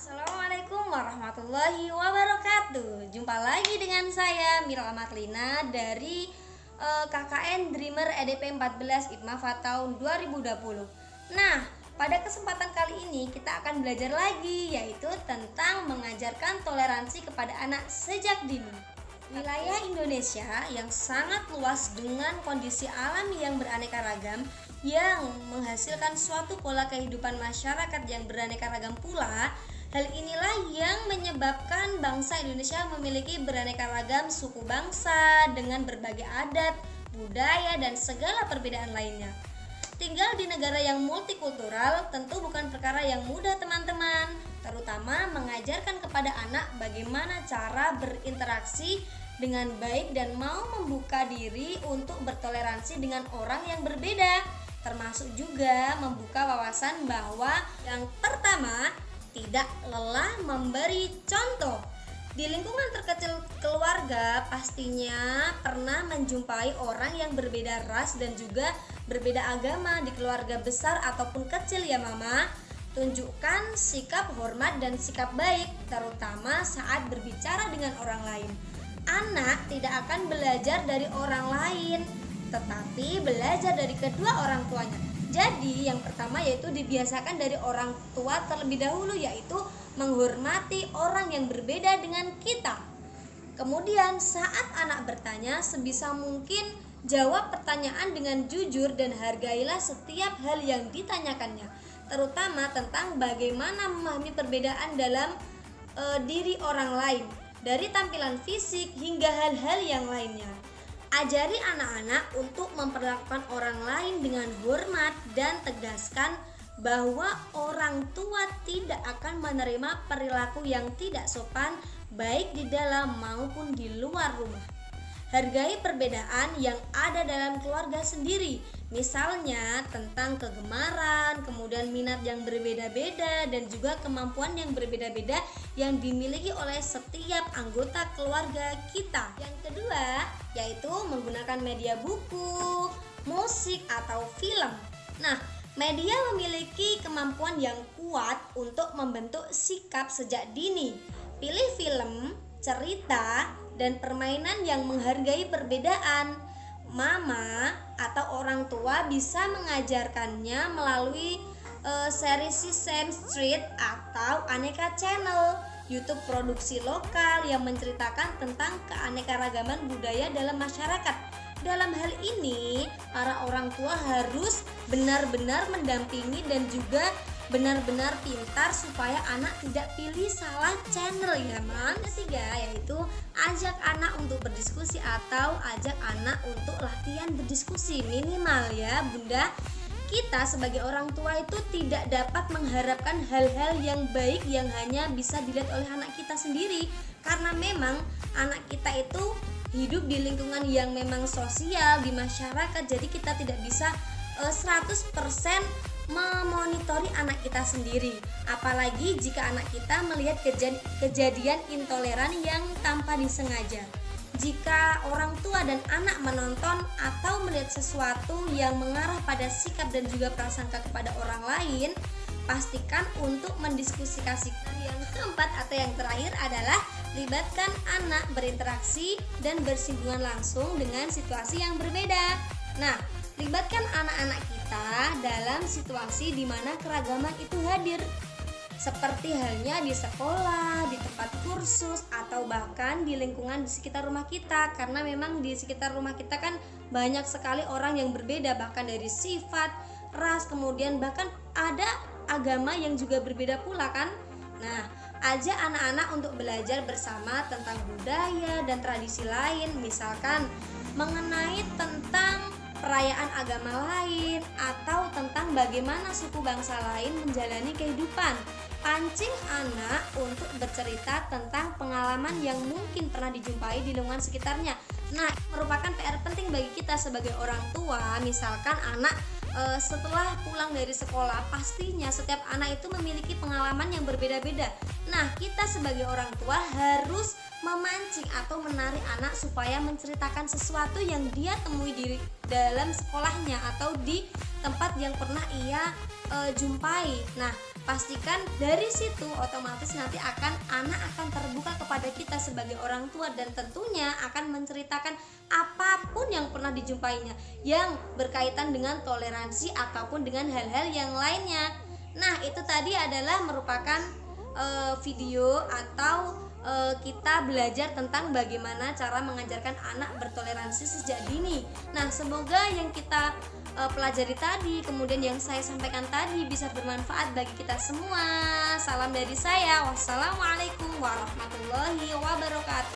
Assalamualaikum warahmatullahi wabarakatuh. Jumpa lagi dengan saya Mira Marlina dari KKN Dreamer EDP 14 IPMAFA tahun 2020. Nah, pada kesempatan kali ini kita akan belajar lagi, yaitu tentang mengajarkan toleransi kepada anak sejak dini. Wilayah Indonesia yang sangat luas dengan kondisi alam yang beraneka ragam yang menghasilkan suatu pola kehidupan masyarakat yang beraneka ragam pula. Hal inilah yang menyebabkan bangsa Indonesia memiliki beraneka ragam suku bangsa dengan berbagai adat, budaya, dan segala perbedaan lainnya. Tinggal di negara yang multikultural tentu bukan perkara yang mudah, teman-teman, terutama mengajarkan kepada anak bagaimana cara berinteraksi dengan baik dan mau membuka diri untuk bertoleransi dengan orang yang berbeda, termasuk juga membuka wawasan bahwa yang pertama, tidak lelah memberi contoh. Di lingkungan terkecil keluarga pastinya pernah menjumpai orang yang berbeda ras dan juga berbeda agama. Di keluarga besar ataupun kecil ya mama, tunjukkan sikap hormat dan sikap baik, terutama saat berbicara dengan orang lain. Anak tidak akan belajar dari orang lain, tetapi belajar dari kedua orang tuanya. Jadi yang pertama yaitu dibiasakan dari orang tua terlebih dahulu, yaitu menghormati orang yang berbeda dengan kita. Kemudian saat anak bertanya, sebisa mungkin jawab pertanyaan dengan jujur dan hargailah setiap hal yang ditanyakannya, terutama tentang bagaimana memahami perbedaan dalam diri orang lain, dari tampilan fisik hingga hal-hal yang lainnya. Ajari anak-anak untuk memperlakukan orang lain dengan hormat dan tegaskan bahwa orang tua tidak akan menerima perilaku yang tidak sopan baik di dalam maupun di luar rumah. Hargai perbedaan yang ada dalam keluarga sendiri, misalnya tentang kegemaran, kemudian minat yang berbeda-beda, dan juga kemampuan yang berbeda-beda yang dimiliki oleh setiap anggota keluarga kita. Yang kedua, yaitu menggunakan media buku, musik, atau film. Nah, media memiliki kemampuan yang kuat untuk membentuk sikap sejak dini. Pilih film, cerita, dan permainan yang menghargai perbedaan. Mama atau orang tua bisa mengajarkannya melalui seri Sesame Street atau Aneka Channel, YouTube produksi lokal yang menceritakan tentang keanekaragaman budaya dalam masyarakat. Dalam hal ini, para orang tua harus benar-benar mendampingi dan juga benar-benar pintar supaya anak tidak pilih salah channel ya mam. Ketiga yaitu ajak anak untuk berdiskusi atau ajak anak untuk latihan berdiskusi minimal ya bunda. Kita sebagai orang tua itu tidak dapat mengharapkan hal-hal yang baik yang hanya bisa dilihat oleh anak kita sendiri, karena memang anak kita itu hidup di lingkungan yang memang sosial di masyarakat, jadi kita tidak bisa 100% memonitori anak kita sendiri, apalagi jika anak kita melihat kejadian intoleran yang tanpa disengaja. Jika orang tua dan anak menonton atau melihat sesuatu yang mengarah pada sikap dan juga prasangka kepada orang lain, pastikan untuk mendiskusikan. Yang keempat atau yang terakhir adalah libatkan anak berinteraksi dan bersinggungan langsung dengan situasi yang berbeda. Nah, libatkan anak-anak kita dalam situasi di mana keragaman itu hadir, seperti halnya di sekolah, di tempat kursus, atau bahkan di lingkungan di sekitar rumah kita, karena memang di sekitar rumah kita kan banyak sekali orang yang berbeda, bahkan dari sifat, ras, kemudian bahkan ada agama yang juga berbeda pula kan. Nah, ajak anak-anak untuk belajar bersama tentang budaya dan tradisi lain, misalkan mengenai tentang perayaan agama lain atau tentang bagaimana suku bangsa lain menjalani kehidupan. Pancing anak untuk bercerita tentang pengalaman yang mungkin pernah dijumpai di lingkungan sekitarnya. Nah, merupakan PR penting bagi kita sebagai orang tua. Misalkan anak setelah pulang dari sekolah, pastinya setiap anak itu memiliki pengalaman yang berbeda-beda. Nah, kita sebagai orang tua harus memancing atau menarik anak supaya menceritakan sesuatu yang dia temui di dalam sekolahnya atau di tempat yang pernah ia jumpai. Nah, pastikan dari situ otomatis nanti anak akan terbuka kepada kita sebagai orang tua dan tentunya akan menceritakan apapun yang pernah dijumpainya yang berkaitan dengan toleransi ataupun dengan hal-hal yang lainnya. Nah, itu tadi adalah merupakan video atau kita belajar tentang bagaimana cara mengajarkan anak bertoleransi sejak dini. Nah, semoga yang kita pelajari tadi, kemudian yang saya sampaikan tadi bisa bermanfaat bagi kita semua. Salam dari saya. Wassalamualaikum warahmatullahi wabarakatuh.